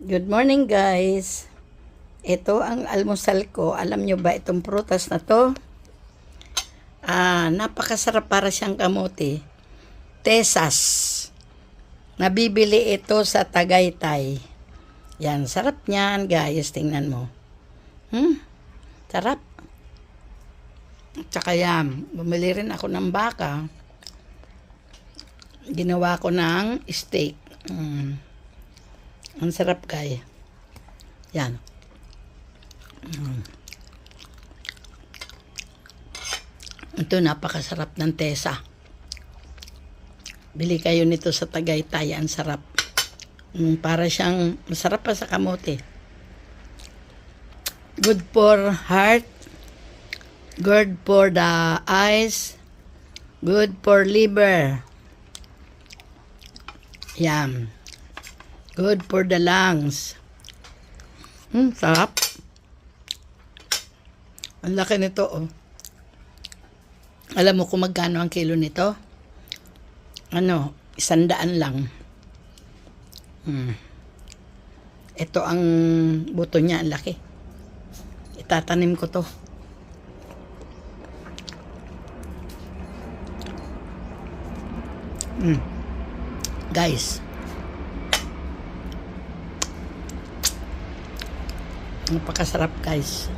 Good morning guys. Ito ang almusal ko. Alam nyo ba itong prutas na to? Napakasarap, para siyang kamote. Tesas. Nabibili ito sa Tagaytay. Yan, sarap niyan guys. Tingnan mo. Sarap. Tsaka yan, bumili rin ako ng baka. Ginawa ko ng steak. Ang sarap guys. Yan. Ito, napakasarap ng tesa. Bili kayo nito sa Tagaytay. Ang sarap. Para siyang masarap pa sa kamote. Good for heart. Good for the eyes. Good for liver. Yan. Good for the lungs. Sarap. Ang laki nito, oh. Alam mo kung magkano ang kilo nito? 100 lang. Ito ang buto niya, ang laki. Itatanim ko to. Guys. Napakasarap guys.